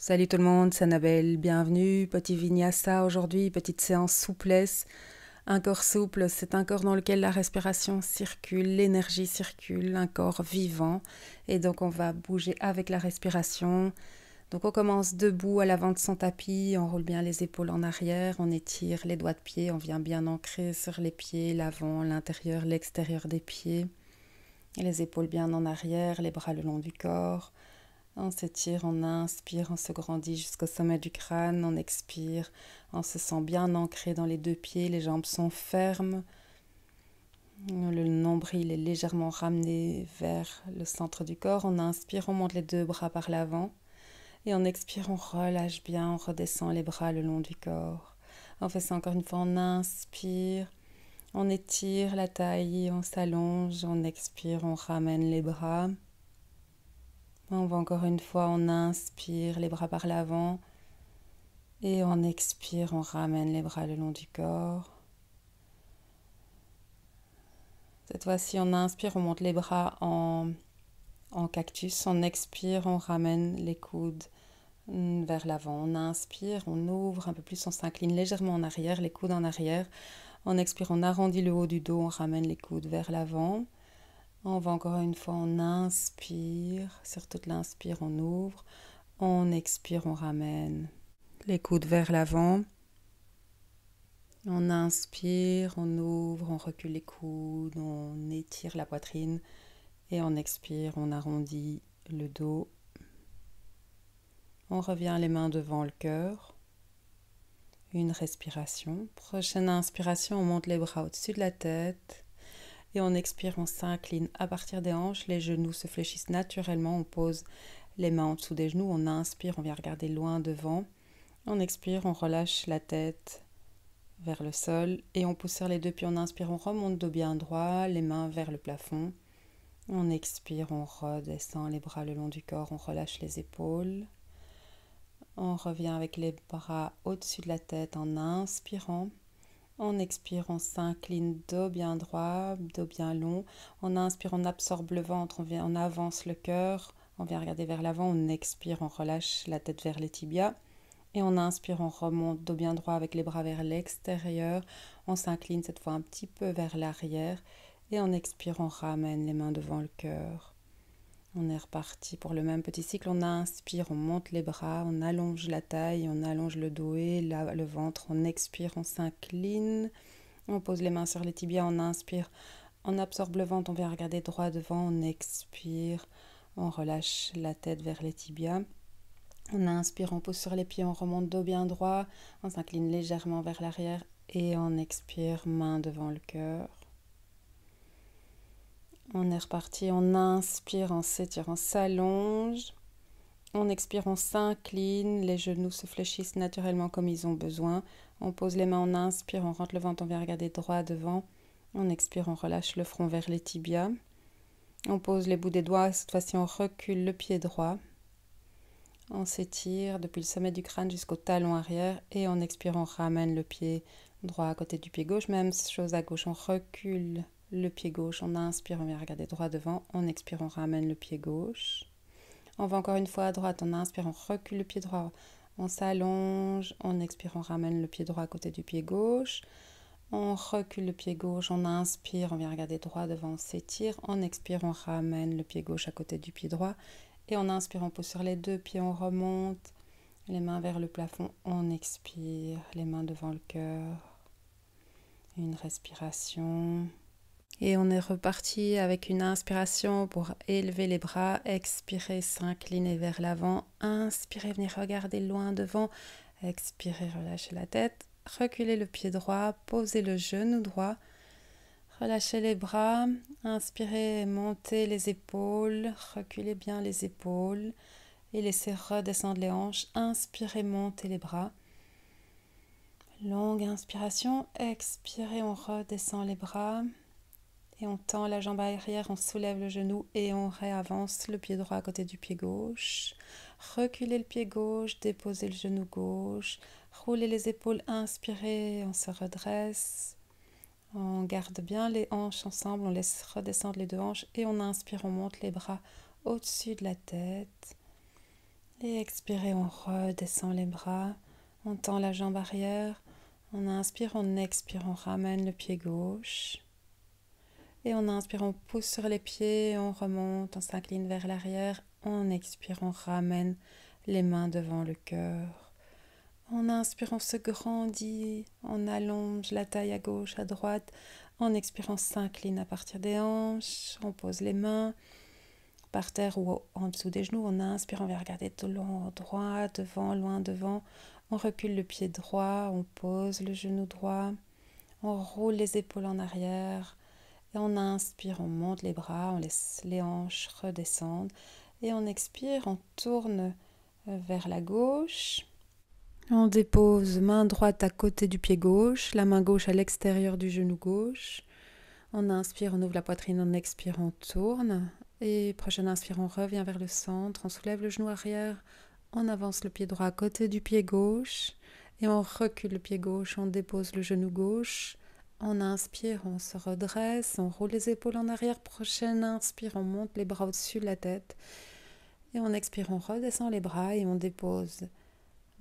Salut tout le monde, c'est Annabelle, bienvenue, petit vinyasa aujourd'hui, petite séance souplesse. Un corps souple, c'est un corps dans lequel la respiration circule, l'énergie circule, un corps vivant. Et donc on va bouger avec la respiration. Donc on commence debout à l'avant de son tapis, on roule bien les épaules en arrière, on étire les doigts de pied, on vient bien ancrer sur les pieds, l'avant, l'intérieur, l'extérieur des pieds. Et les épaules bien en arrière, les bras le long du corps. On s'étire, on inspire, on se grandit jusqu'au sommet du crâne, on expire, on se sent bien ancré dans les deux pieds, les jambes sont fermes, le nombril est légèrement ramené vers le centre du corps, on inspire, on monte les deux bras par l'avant et on expire, on relâche bien, on redescend les bras le long du corps. On fait ça encore une fois, on inspire, on étire la taille, on s'allonge, on expire, on ramène les bras. On va encore une fois, on inspire les bras par l'avant et on expire, on ramène les bras le long du corps. Cette fois-ci, on inspire, on monte les bras en cactus. On expire, on ramène les coudes vers l'avant. On inspire, on ouvre un peu plus, on s'incline légèrement en arrière, les coudes en arrière. On expire, on arrondit le haut du dos, on ramène les coudes vers l'avant. On va encore une fois, on inspire, sur toute l'inspire, on ouvre. On expire, on ramène les coudes vers l'avant. On inspire, on ouvre, on recule les coudes, on étire la poitrine et on expire, on arrondit le dos. On revient les mains devant le cœur. Une respiration. Prochaine inspiration, on monte les bras au-dessus de la tête. Et on expire, on s'incline à partir des hanches. Les genoux se fléchissent naturellement. On pose les mains en dessous des genoux. On inspire, on vient regarder loin devant. On expire, on relâche la tête vers le sol et on pousse sur les deux pieds. On inspire, on remonte dos bien droit, les mains vers le plafond. On expire, on redescend les bras le long du corps, on relâche les épaules. On revient avec les bras au-dessus de la tête en inspirant. On expire, on s'incline, dos bien droit, dos bien long. On inspire, on absorbe le ventre, on avance le cœur. On vient regarder vers l'avant, on expire, on relâche la tête vers les tibias. Et on inspire, on remonte dos bien droit avec les bras vers l'extérieur. On s'incline cette fois un petit peu vers l'arrière. Et on expire, on ramène les mains devant le cœur. On est reparti pour le même petit cycle. On inspire, on monte les bras, on allonge la taille, on allonge le dos et le ventre. On expire, on s'incline. On pose les mains sur les tibias, on inspire. On absorbe le ventre, on vient regarder droit devant. On expire, on relâche la tête vers les tibias. On inspire, on pose sur les pieds, on remonte dos bien droit, on s'incline légèrement vers l'arrière et on expire, main devant le cœur. On est reparti, on inspire, on s'étire, on s'allonge. On expire, on s'incline, les genoux se fléchissent naturellement comme ils ont besoin. On pose les mains, on inspire, on rentre le ventre, on vient regarder droit devant. On expire, on relâche le front vers les tibias. On pose les bouts des doigts, cette fois-ci on recule le pied droit. On s'étire depuis le sommet du crâne jusqu'au talon arrière et en expirant, on ramène le pied droit à côté du pied gauche. Même chose à gauche, on recule le pied gauche. On inspire, on vient regarder droit devant. On expire, on ramène le pied gauche. On va encore une fois à droite. On inspire, on recule le pied droit. On s'allonge. On expire, on ramène le pied droit à côté du pied gauche. On recule le pied gauche. On inspire, on vient regarder droit devant. On s'étire. On expire, on ramène le pied gauche à côté du pied droit. Et on inspire, on pose sur les deux pieds, on remonte, les mains vers le plafond, on expire, les mains devant le cœur. Une respiration. Et on est reparti avec une inspiration pour élever les bras, expirer, s'incliner vers l'avant, inspirer, venir regarder loin devant, expirer, relâcher la tête, reculer le pied droit, poser le genou droit, relâchez les bras, inspirez, montez les épaules, reculez bien les épaules et laissez redescendre les hanches. Inspirez, montez les bras. Longue inspiration, expirez, on redescend les bras et on tend la jambe arrière, on soulève le genou et on réavance le pied droit à côté du pied gauche. Reculez le pied gauche, déposez le genou gauche, roulez les épaules, inspirez, on se redresse. On garde bien les hanches ensemble, on laisse redescendre les deux hanches et on inspire, on monte les bras au-dessus de la tête. Et expirez, on redescend les bras. On tend la jambe arrière. On inspire, on expire, on ramène le pied gauche. Et on inspire, on pousse sur les pieds, on remonte, on s'incline vers l'arrière. On expire, on ramène les mains devant le cœur. On inspire, on se grandit, on allonge la taille à gauche, à droite. En expirant, on s'incline à partir des hanches. On pose les mains par terre ou en dessous des genoux. On inspire, on vient regarder de loin, droit, devant, loin devant. On recule le pied droit, on pose le genou droit. On roule les épaules en arrière. Et on inspire, on monte les bras, on laisse les hanches redescendre. Et on expire, on tourne vers la gauche. On dépose main droite à côté du pied gauche, la main gauche à l'extérieur du genou gauche. On inspire, on ouvre la poitrine, on expire, on tourne. Et prochaine inspire, on revient vers le centre, on soulève le genou arrière, on avance le pied droit à côté du pied gauche. Et on recule le pied gauche, on dépose le genou gauche. On inspire, on se redresse, on roule les épaules en arrière. Prochaine inspire, on monte les bras au-dessus de la tête. Et on expire, on redescend les bras et on dépose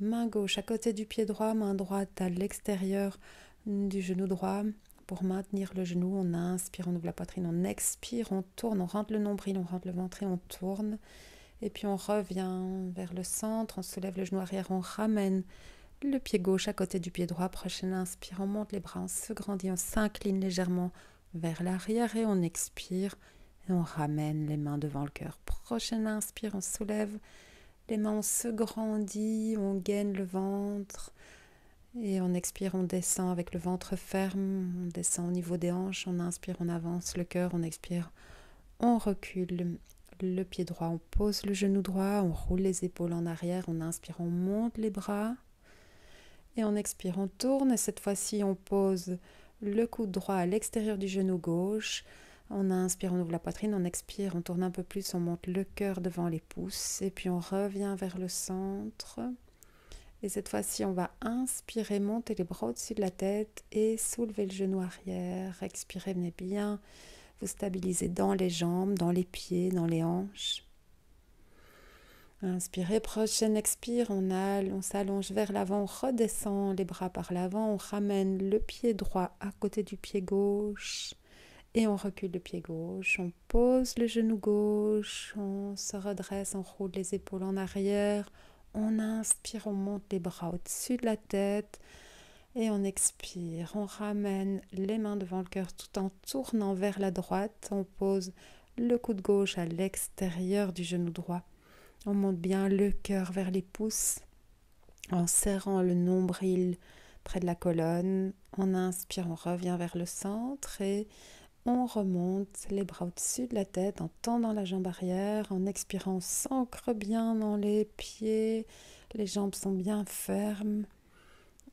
main gauche à côté du pied droit, main droite à l'extérieur du genou droit. Pour maintenir le genou, on inspire, on ouvre la poitrine, on expire, on tourne, on rentre le nombril, on rentre le ventre et on tourne. Et puis on revient vers le centre, on soulève le genou arrière, on ramène le pied gauche à côté du pied droit. Prochaine inspire, on monte les bras, on se grandit, on s'incline légèrement vers l'arrière et on expire. Et on ramène les mains devant le cœur. Prochaine inspire, on soulève les mains, on se grandit, on gaine le ventre. Et on expire, on descend avec le ventre ferme, on descend au niveau des hanches, on inspire, on avance le cœur, on expire, on recule le pied droit, on pose le genou droit, on roule les épaules en arrière, on inspire, on monte les bras. Et on expire, on tourne et cette fois-ci on pose le coude droit à l'extérieur du genou gauche. On inspire, on ouvre la poitrine, on expire, on tourne un peu plus, on monte le cœur devant les pouces et puis on revient vers le centre. Et cette fois-ci, on va inspirer, monter les bras au-dessus de la tête et soulever le genou arrière. Expirez, venez bien vous stabiliser dans les jambes, dans les pieds, dans les hanches. Inspirez, prochaine expire, on s'allonge vers l'avant, on redescend les bras par l'avant, on ramène le pied droit à côté du pied gauche et on recule le pied gauche, on pose le genou gauche, on se redresse, on roule les épaules en arrière, on inspire, on monte les bras au-dessus de la tête et on expire, on ramène les mains devant le cœur tout en tournant vers la droite, on pose le coude gauche à l'extérieur du genou droit. On monte bien le cœur vers les pouces en serrant le nombril près de la colonne. On inspire, on revient vers le centre et on remonte les bras au-dessus de la tête en tendant la jambe arrière. En expirant, on s'ancre bien dans les pieds. Les jambes sont bien fermes.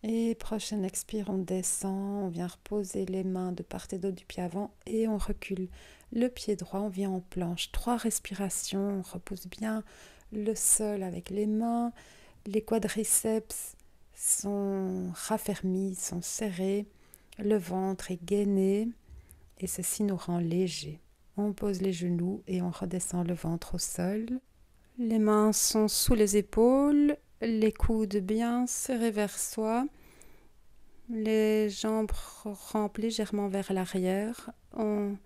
Et prochaine expire, on descend. On vient reposer les mains de part et d'autre du pied avant et on recule le pied droit. On vient en planche. 3 respirations. On repose bien le sol avec les mains, les quadriceps sont raffermis, sont serrés, le ventre est gainé et ceci nous rend légers. On pose les genoux et on redescend le ventre au sol. Les mains sont sous les épaules, les coudes bien serrés vers soi, les jambes rampent légèrement vers l'arrière. On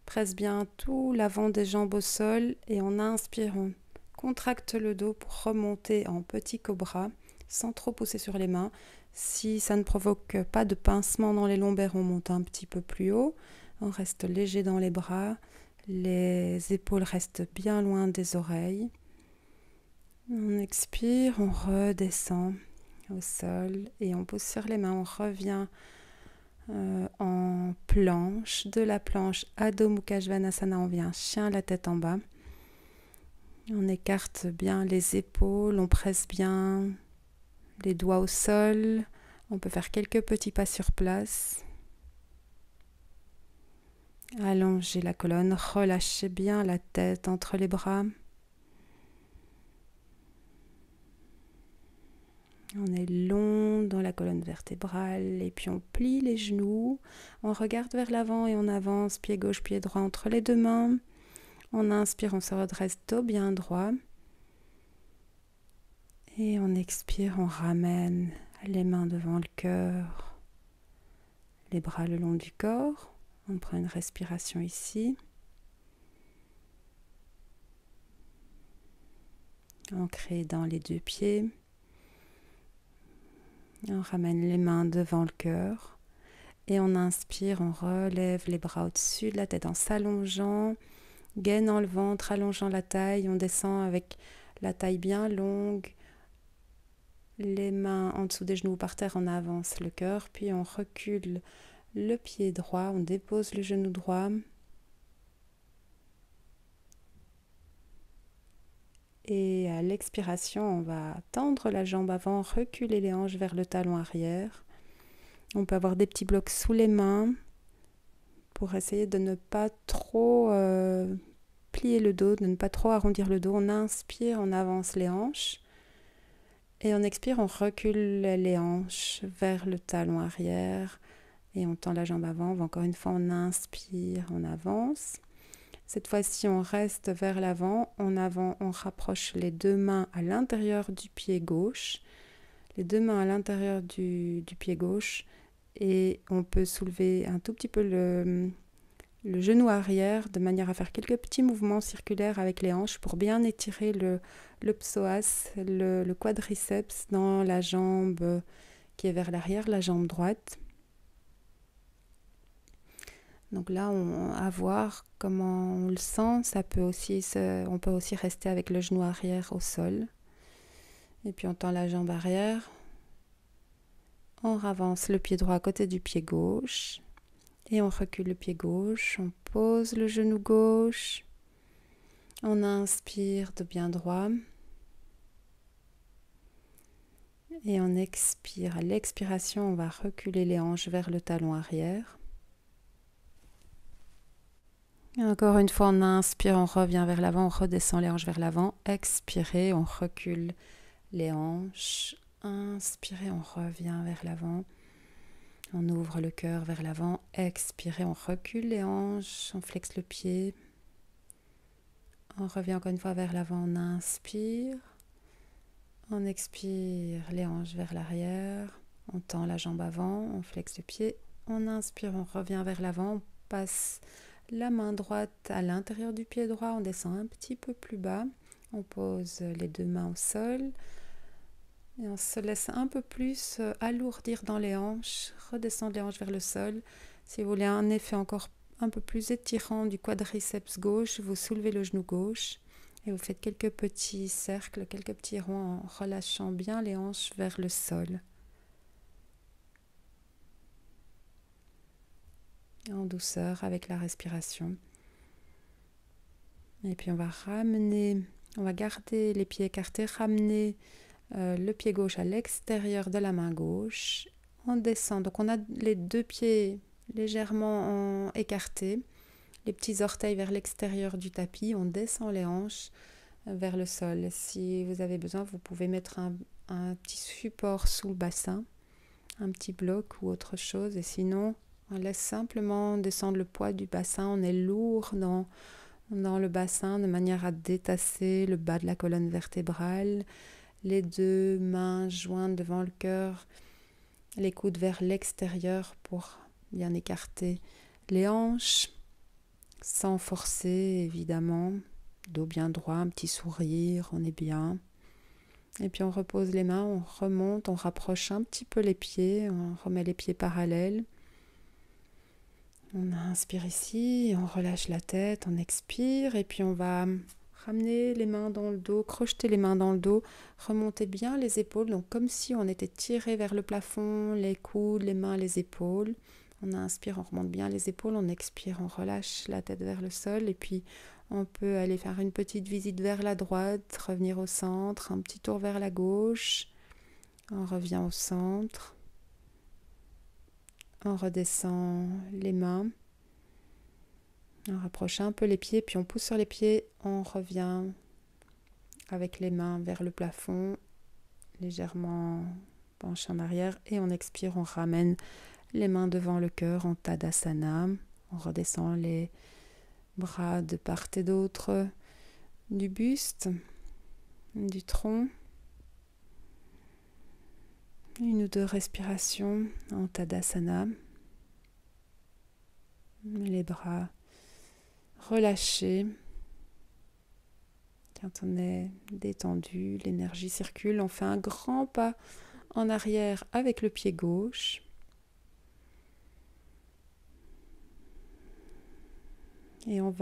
presse bien tout l'avant des jambes au sol et en inspirant, contracte le dos pour remonter en petit cobra sans trop pousser sur les mains. Si ça ne provoque pas de pincement dans les lombaires, on monte un petit peu plus haut. On reste léger dans les bras. Les épaules restent bien loin des oreilles. On expire, on redescend au sol et on pose sur les mains. On revient en planche. De la planche, Adho Mukha Svanasana, on vient chien la tête en bas. On écarte bien les épaules, on presse bien les doigts au sol. On peut faire quelques petits pas sur place. Allongez la colonne, relâchez bien la tête entre les bras. On est long dans la colonne vertébrale et puis on plie les genoux. On regarde vers l'avant et on avance, pied gauche, pied droit entre les deux mains. On inspire, on se redresse dos bien droit. Et on expire, on ramène les mains devant le cœur, les bras le long du corps. On prend une respiration ici. Ancré dans les deux pieds. On ramène les mains devant le cœur. Et on inspire, on relève les bras au-dessus de la tête en s'allongeant. Gaine dans le ventre, allongeant la taille. On descend avec la taille bien longue. Les mains en dessous des genoux par terre, on avance le cœur. Puis on recule le pied droit. On dépose le genou droit. Et à l'expiration, on va tendre la jambe avant, reculer les hanches vers le talon arrière. On peut avoir des petits blocs sous les mains pour essayer de ne pas trop plier le dos, de ne pas trop arrondir le dos. On inspire, on avance les hanches. Et on expire, on recule les hanches vers le talon arrière. Et on tend la jambe avant. Encore une fois, on inspire, on avance. Cette fois-ci, on reste vers l'avant. En avant, on rapproche les deux mains à l'intérieur du pied gauche. Les deux mains à l'intérieur du pied gauche. Et on peut soulever un tout petit peu le genou arrière de manière à faire quelques petits mouvements circulaires avec les hanches pour bien étirer le psoas, le quadriceps dans la jambe qui est vers l'arrière, la jambe droite. Donc là, à voir comment on le sent, on peut aussi rester avec le genou arrière au sol. Et puis on tend la jambe arrière. On avance le pied droit à côté du pied gauche. Et on recule le pied gauche. On pose le genou gauche. On inspire de bien droit. Et on expire. À l'expiration, on va reculer les hanches vers le talon arrière. Et encore une fois, on inspire, on revient vers l'avant, on redescend les hanches vers l'avant. Expirez, on recule les hanches. Inspirez, on revient vers l'avant. On ouvre le cœur vers l'avant. Expirez, on recule les hanches, on flexe le pied. On revient encore une fois vers l'avant, on inspire. On expire, les hanches vers l'arrière. On tend la jambe avant, on flexe le pied. On inspire, on revient vers l'avant, on passe la main droite à l'intérieur du pied droit, on descend un petit peu plus bas, on pose les deux mains au sol et on se laisse un peu plus alourdir dans les hanches, redescendre les hanches vers le sol. Si vous voulez un effet encore un peu plus étirant du quadriceps gauche, vous soulevez le genou gauche et vous faites quelques petits cercles, quelques petits ronds en relâchant bien les hanches vers le sol. En douceur avec la respiration. Et puis on va garder les pieds écartés, ramener le pied gauche à l'extérieur de la main gauche. On descend, donc on a les deux pieds légèrement écartés, les petits orteils vers l'extérieur du tapis, on descend les hanches vers le sol. Si vous avez besoin, vous pouvez mettre un petit support sous le bassin, un petit bloc ou autre chose, et sinon on laisse simplement descendre le poids du bassin. On est lourd dans le bassin de manière à détasser le bas de la colonne vertébrale. Les deux mains jointes devant le cœur, les coudes vers l'extérieur pour bien écarter les hanches, sans forcer évidemment. Dos bien droit, un petit sourire, on est bien. Et puis on repose les mains, on remonte, on rapproche un petit peu les pieds, on remet les pieds parallèles. On inspire ici, on relâche la tête, on expire et puis on va ramener les mains dans le dos, crocheter les mains dans le dos, remonter bien les épaules, donc comme si on était tiré vers le plafond, les coudes, les mains, les épaules. On inspire, on remonte bien les épaules, on expire, on relâche la tête vers le sol et puis on peut aller faire une petite visite vers la droite, revenir au centre, un petit tour vers la gauche, on revient au centre. On redescend les mains, on rapproche un peu les pieds, puis on pousse sur les pieds, on revient avec les mains vers le plafond, légèrement penché en arrière, et on expire, on ramène les mains devant le cœur en Tadasana, on redescend les bras de part et d'autre du buste, du tronc. 1 ou 2 respirations en Tadasana. Les bras relâchés. Quand on est détendu, l'énergie circule. On fait un grand pas en arrière avec le pied gauche. Et on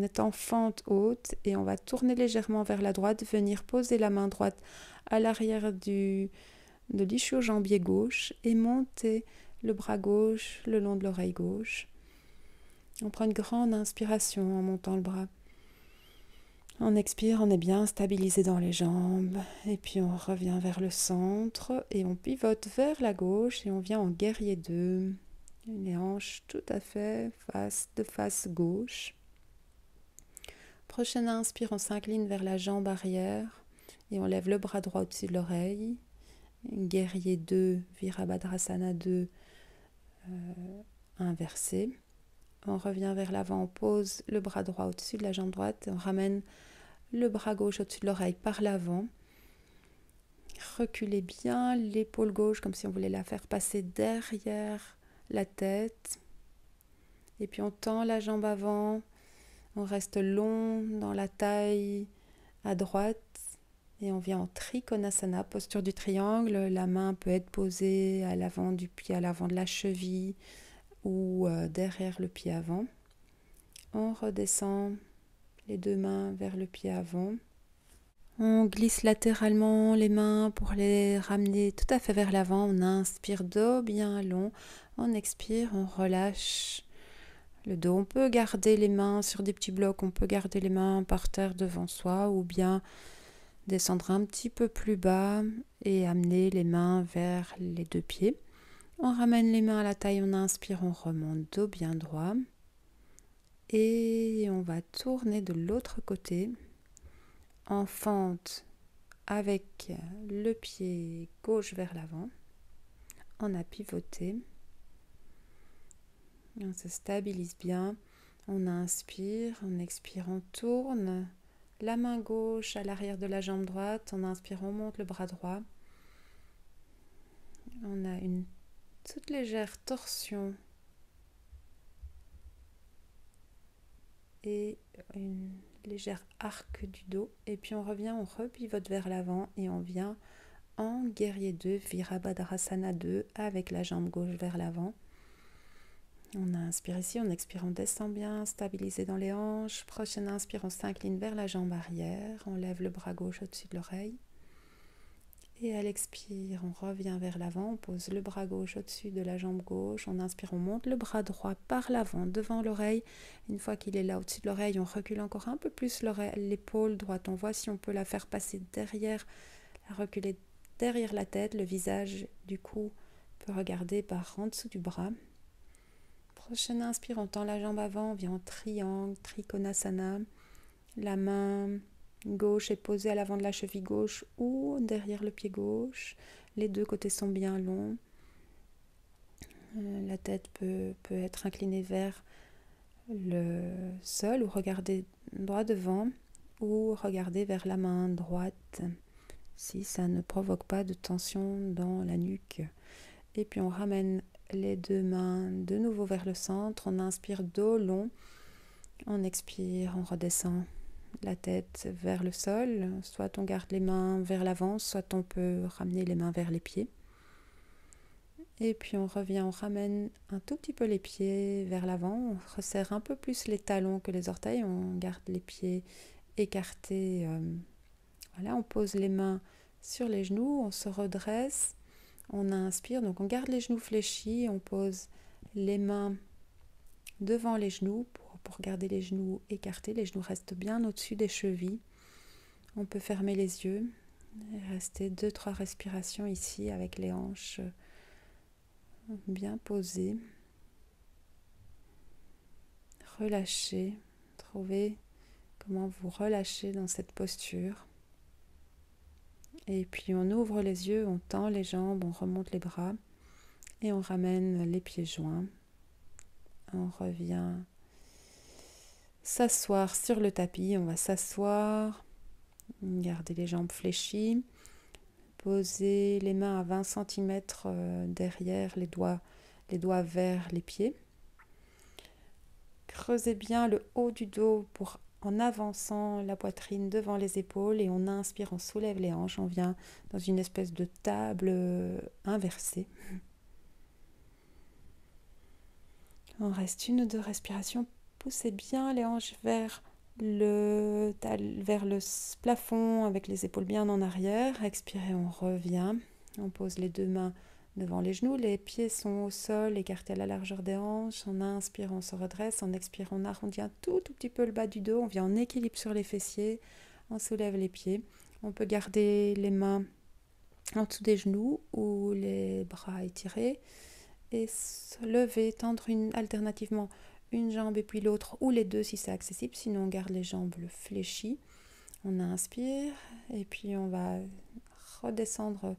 est en fente haute et on va tourner légèrement vers la droite, venir poser la main droite à l'arrière de l'ischio-jambier gauche et monter le bras gauche le long de l'oreille gauche. On prend une grande inspiration en montant le bras. On expire, on est bien stabilisé dans les jambes et puis on revient vers le centre et on pivote vers la gauche et on vient en guerrier 2. Les hanches tout à fait face gauche. Prochaine inspire, on s'incline vers la jambe arrière et on lève le bras droit au-dessus de l'oreille. Guerrier 2, Virabhadrasana 2, inversé. On revient vers l'avant, on pose le bras droit au-dessus de la jambe droite, on ramène le bras gauche au-dessus de l'oreille par l'avant. Reculez bien l'épaule gauche comme si on voulait la faire passer derrière la tête. Et puis on tend la jambe avant, on reste long dans la taille à droite et on vient en Trikonasana, posture du triangle. La main peut être posée à l'avant du pied, à l'avant de la cheville ou derrière le pied avant. On redescend les 2 mains vers le pied avant. On glisse latéralement les mains pour les ramener tout à fait vers l'avant. On inspire, dos bien long. On expire, on relâche le dos. On peut garder les mains sur des petits blocs. On peut garder les mains par terre devant soi ou bien descendre un petit peu plus bas et amener les mains vers les 2 pieds. On ramène les mains à la taille. On inspire, on remonte, dos bien droit. Et on va tourner de l'autre côté. En fente avec le pied gauche vers l'avant. On a pivoté. On se stabilise bien. On inspire, on expire, on tourne la main gauche à l'arrière de la jambe droite. On inspire, on monte le bras droit. On a une toute légère torsion et une légère arc du dos et puis on revient, on repivote vers l'avant et on vient en guerrier 2, Virabhadrasana 2 avec la jambe gauche vers l'avant. On inspire ici, on expire, on descend bien, stabilisé dans les hanches. Prochaine inspire, on s'incline vers la jambe arrière, on lève le bras gauche au-dessus de l'oreille. Et à l'expire, on revient vers l'avant, on pose le bras gauche au-dessus de la jambe gauche. On inspire, on monte le bras droit par l'avant, devant l'oreille. Une fois qu'il est là au-dessus de l'oreille, on recule encore un peu plus l'épaule droite. On voit si on peut la faire passer derrière, la reculer derrière la tête. Le visage, du coup, peut regarder par en dessous du bras. Prochaine inspire, on tend la jambe avant, on vient en triangle, Trikonasana. La main gauche est posée à l'avant de la cheville gauche ou derrière le pied gauche. Les 2 côtés sont bien longs. La tête peut être inclinée vers le sol ou regarder droit devant ou regarder vers la main droite si ça ne provoque pas de tension dans la nuque. Et puis on ramène les 2 mains de nouveau vers le centre. On inspire, dos long. On expire, on redescend la tête vers le sol, soit on garde les mains vers l'avant, soit on peut ramener les mains vers les pieds. Et puis on revient, on ramène un tout petit peu les pieds vers l'avant, on resserre un peu plus les talons que les orteils, on garde les pieds écartés. Voilà, on pose les mains sur les genoux, on se redresse, on inspire, donc on garde les genoux fléchis, on pose les mains devant les genoux pour garder les genoux écartés. Les genoux restent bien au-dessus des chevilles. On peut fermer les yeux et rester 2-3 respirations ici avec les hanches bien posées. Relâchez. Trouvez comment vous relâchez dans cette posture. Et puis on ouvre les yeux, on tend les jambes, on remonte les bras et on ramène les pieds joints. On revient s'asseoir sur le tapis. On va s'asseoir, garder les jambes fléchies. poser les mains à 20 cm derrière les doigts vers les pieds. Creusez bien le haut du dos en avançant la poitrine devant les épaules et on inspire, on soulève les hanches, on vient dans une espèce de table inversée. On reste 1 ou 2 respirations. Poussez bien les hanches vers le plafond avec les épaules bien en arrière. Expirez, on revient. On pose les 2 mains devant les genoux. Les pieds sont au sol, écartés à la largeur des hanches. En inspire, on se redresse. En expire, on arrondit un tout petit peu le bas du dos. On vient en équilibre sur les fessiers. On soulève les pieds. On peut garder les mains en dessous des genoux ou les bras étirés. Et se lever, tendre alternativement une jambe et puis l'autre, ou les deux si c'est accessible, sinon on garde les jambes fléchies. On inspire et puis on va redescendre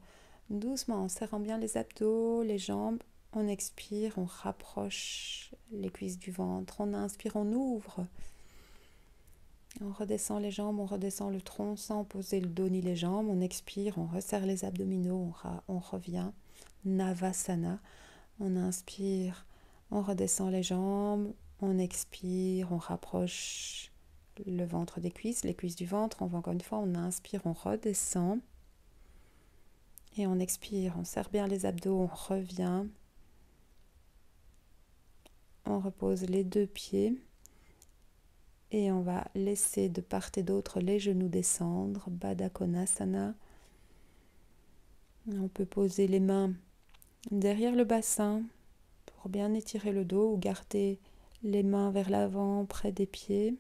doucement en serrant bien les abdos, les jambes. On expire, on rapproche les cuisses du ventre. On inspire, on ouvre. On redescend les jambes, on redescend le tronc sans poser le dos ni les jambes. On expire, on resserre les abdominaux, on revient. Navasana. On inspire, on redescend les jambes, on expire, on rapproche le ventre des cuisses, les cuisses du ventre. On va encore une fois, on inspire, on redescend. Et on expire, on serre bien les abdos, on revient. On repose les 2 pieds. Et on va laisser de part et d'autre les genoux descendre, Baddha Konasana. On peut poser les mains derrière le bassin pour bien étirer le dos ou garder les mains vers l'avant près des pieds.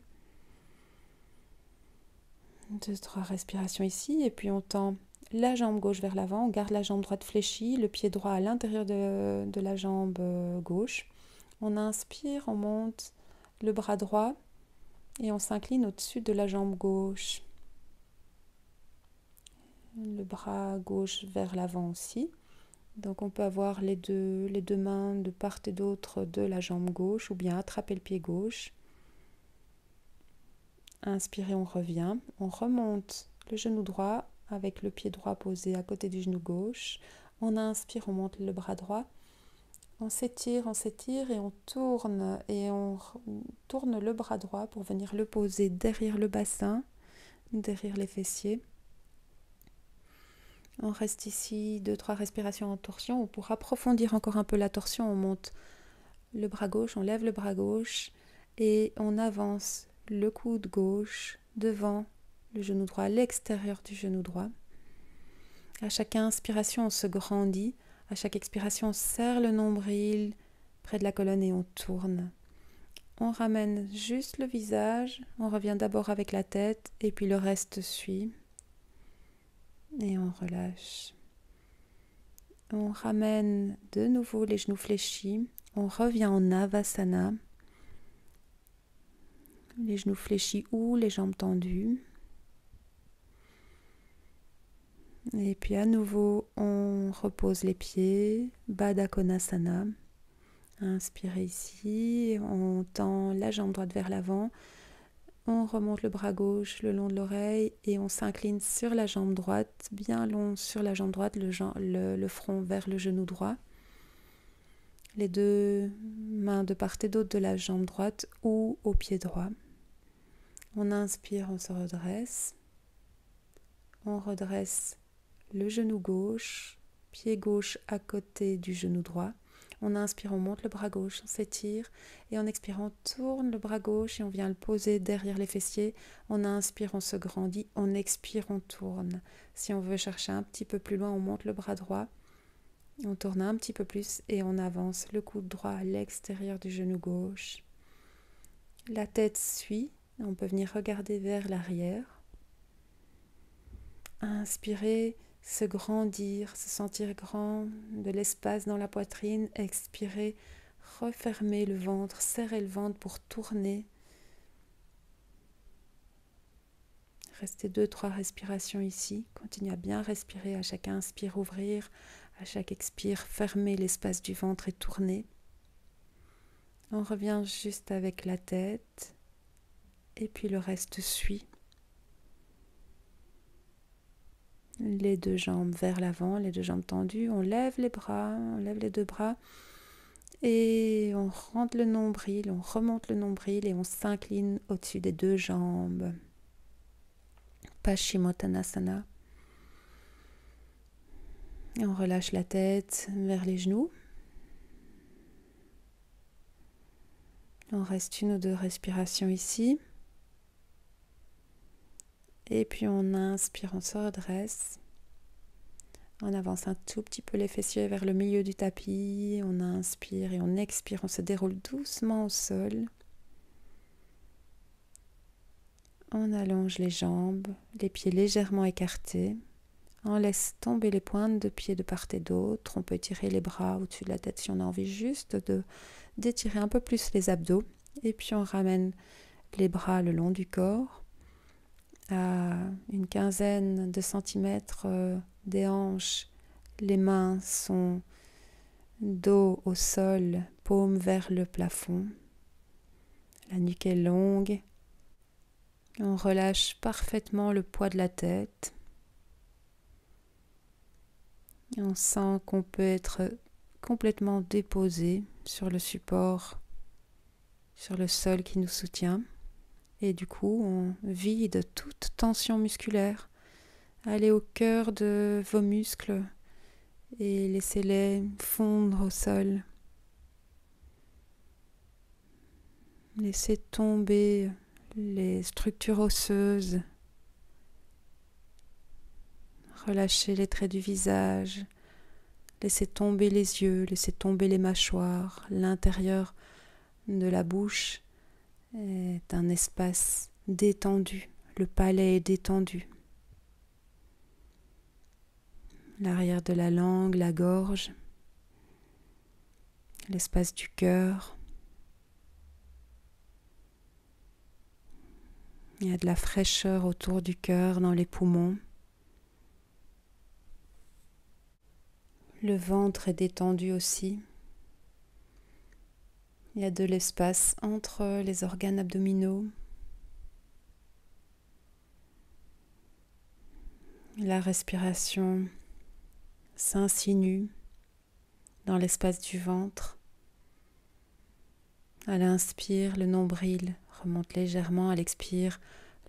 2, 3 respirations ici et puis on tend la jambe gauche vers l'avant, on garde la jambe droite fléchie, le pied droit à l'intérieur de la jambe gauche. On inspire, on monte le bras droit et on s'incline au-dessus de la jambe gauche. Le bras gauche vers l'avant aussi. Donc on peut avoir les deux mains de part et d'autre de la jambe gauche ou bien attraper le pied gauche. Inspirez, on revient. On remonte le genou droit avec le pied droit posé à côté du genou gauche. On inspire, on monte le bras droit. On s'étire et on tourne le bras droit pour venir le poser derrière le bassin, derrière les fessiers. On reste ici 2, 3 respirations en torsion. Ou pour approfondir encore un peu la torsion, on monte le bras gauche, on lève le bras gauche et on avance le coude gauche devant le genou droit, à l'extérieur du genou droit. À chaque inspiration, on se grandit. À chaque expiration, on serre le nombril près de la colonne et on tourne. On ramène juste le visage. On revient d'abord avec la tête et puis le reste suit. Et on relâche. On ramène de nouveau les genoux fléchis. On revient en Navasana. Les genoux fléchis ou les jambes tendues. Et puis à nouveau, on repose les pieds. Baddha Konasana. Inspirez ici. On tend la jambe droite vers l'avant. On remonte le bras gauche le long de l'oreille et on s'incline sur la jambe droite, bien long sur la jambe droite, le front vers le genou droit. Les 2 mains de part et d'autre de la jambe droite ou au pied droit. On inspire, on se redresse. On redresse le genou gauche, pied gauche à côté du genou droit. On inspire, on monte le bras gauche, on s'étire et en expirant, on tourne le bras gauche et on vient le poser derrière les fessiers. On inspire, on se grandit, on expire, on tourne. Si on veut chercher un petit peu plus loin, on monte le bras droit, on tourne un petit peu plus et on avance le coude droit à l'extérieur du genou gauche. La tête suit, on peut venir regarder vers l'arrière. Inspirez. Se grandir, se sentir grand, de l'espace dans la poitrine, expirer, refermer le ventre, serrer le ventre pour tourner. Restez 2, 3 respirations ici. Continuez à bien respirer, à chaque inspire, ouvrir, à chaque expire, fermer l'espace du ventre et tourner. On revient juste avec la tête et puis le reste suit. Les deux jambes vers l'avant, les deux jambes tendues. On lève les bras, on lève les deux bras. Et on rentre le nombril, on remonte le nombril et on s'incline au-dessus des deux jambes. Paschimottanasana. Et on relâche la tête vers les genoux. On reste une ou deux respirations ici. Et puis on inspire, on se redresse. On avance un tout petit peu les fessiers vers le milieu du tapis. On inspire et on expire. On se déroule doucement au sol. On allonge les jambes, les pieds légèrement écartés. On laisse tomber les pointes de pied de part et d'autre. On peut tirer les bras au-dessus de la tête si on a envie juste d'étirer un peu plus les abdos. Et puis on ramène les bras le long du corps à une quinzaine de centimètres des hanches. Les mains sont dos au sol, paume vers le plafond. La nuque est longue. On relâche parfaitement le poids de la tête. Et on sent qu'on peut être complètement déposé sur le support, sur le sol qui nous soutient. Et du coup, on vide toute tension musculaire. Allez au cœur de vos muscles et laissez-les fondre au sol. Laissez tomber les structures osseuses. Relâchez les traits du visage. Laissez tomber les yeux, laissez tomber les mâchoires. L'intérieur de la bouche est un espace détendu. Le palais est détendu. L'arrière de la langue, la gorge, l'espace du cœur. Il y a de la fraîcheur autour du cœur, dans les poumons. Le ventre est détendu aussi. Il y a de l'espace entre les organes abdominaux. La respiration s'insinue dans l'espace du ventre. À l'inspire, le nombril remonte légèrement. À l'expire,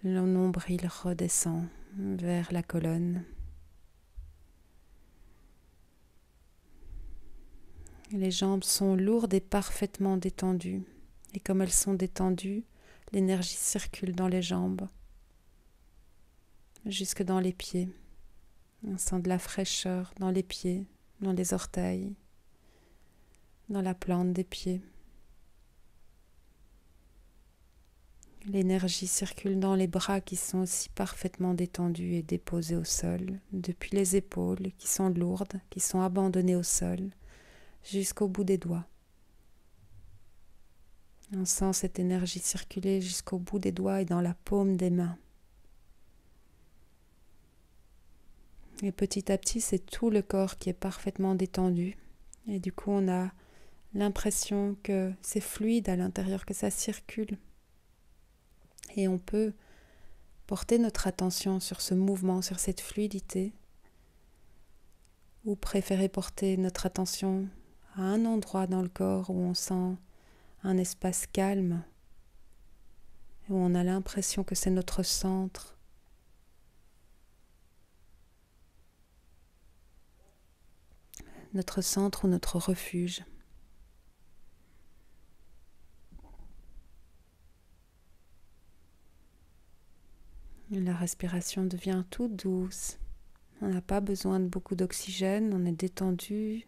le nombril redescend vers la colonne. Les jambes sont lourdes et parfaitement détendues. Et comme elles sont détendues, l'énergie circule dans les jambes, jusque dans les pieds. On sent de la fraîcheur dans les pieds, dans les orteils, dans la plante des pieds. L'énergie circule dans les bras qui sont aussi parfaitement détendus et déposés au sol, depuis les épaules qui sont lourdes, qui sont abandonnées au sol, jusqu'au bout des doigts. On sent cette énergie circuler jusqu'au bout des doigts et dans la paume des mains. Et petit à petit, c'est tout le corps qui est parfaitement détendu. Et du coup, on a l'impression que c'est fluide à l'intérieur, que ça circule. Et on peut porter notre attention sur ce mouvement, sur cette fluidité, ou préférer porter notre attention à un endroit dans le corps où on sent un espace calme, où on a l'impression que c'est notre centre. Notre centre ou notre refuge. La respiration devient toute douce. On n'a pas besoin de beaucoup d'oxygène, on est détendu.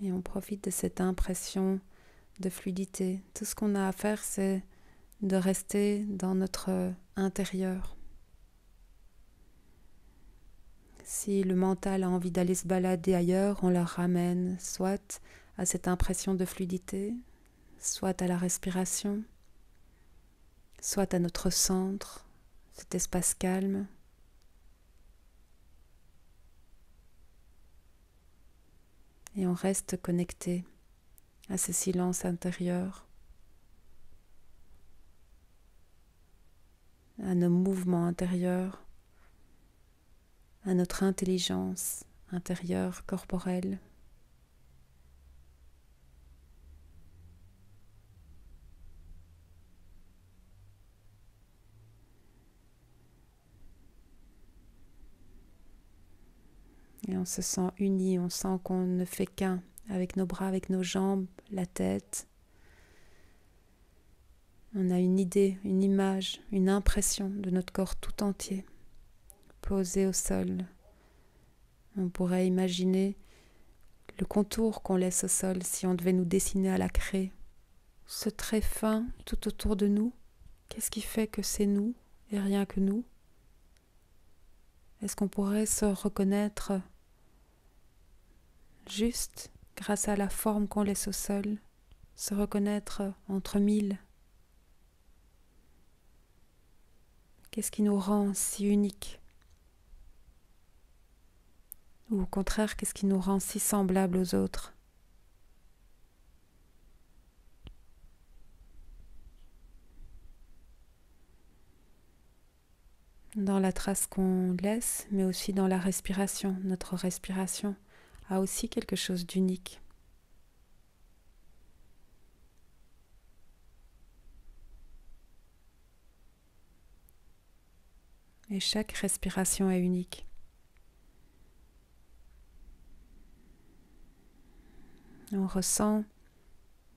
Et on profite de cette impression de fluidité. Tout ce qu'on a à faire, c'est de rester dans notre intérieur. Si le mental a envie d'aller se balader ailleurs, on le ramène soit à cette impression de fluidité, soit à la respiration, soit à notre centre, cet espace calme. Et on reste connecté à ce silence intérieur, à nos mouvements intérieurs, à notre intelligence intérieure corporelle. Et on se sent uni, on sent qu'on ne fait qu'un avec nos bras, avec nos jambes, la tête. On a une idée, une image, une impression de notre corps tout entier, posé au sol. On pourrait imaginer le contour qu'on laisse au sol si on devait nous dessiner à la craie. Ce trait fin tout autour de nous, qu'est-ce qui fait que c'est nous et rien que nous? Est-ce qu'on pourrait se reconnaître juste grâce à la forme qu'on laisse au sol, se reconnaître entre mille? Qu'est-ce qui nous rend si uniques? Ou au contraire, qu'est-ce qui nous rend si semblables aux autres? Dans la trace qu'on laisse, mais aussi dans la respiration. Notre respiration a aussi quelque chose d'unique. Et chaque respiration est unique. On ressent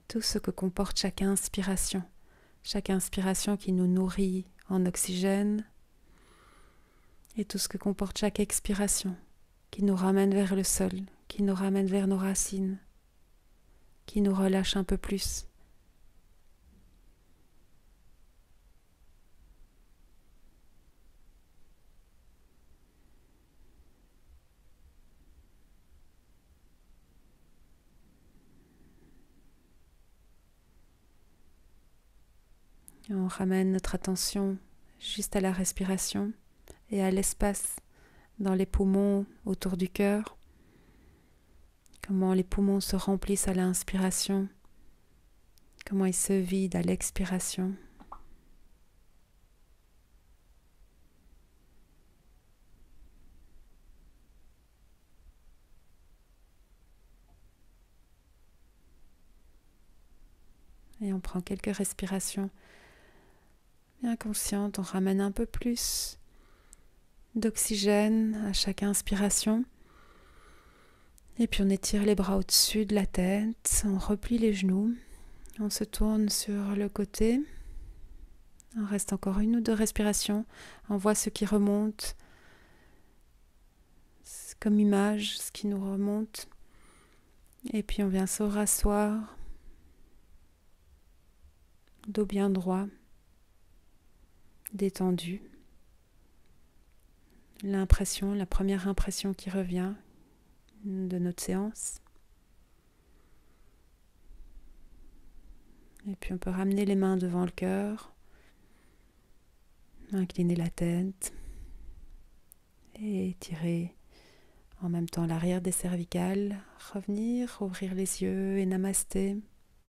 tout ce que comporte chaque inspiration qui nous nourrit en oxygène, et tout ce que comporte chaque expiration qui nous ramène vers le sol, qui nous ramène vers nos racines, qui nous relâche un peu plus. Et on ramène notre attention juste à la respiration et à l'espace dans les poumons autour du cœur. Comment les poumons se remplissent à l'inspiration, comment ils se vident à l'expiration. Et on prend quelques respirations bien conscientes, on ramène un peu plus d'oxygène à chaque inspiration. Et puis on étire les bras au-dessus de la tête, on replie les genoux, on se tourne sur le côté. On reste encore une ou deux respirations, on voit ce qui remonte, comme image, ce qui nous remonte. Et puis on vient se rasseoir, dos bien droit, détendu. La première impression qui revient de notre séance. Et puis on peut ramener les mains devant le cœur, incliner la tête et étirer en même temps l'arrière des cervicales, revenir, ouvrir les yeux et namasté.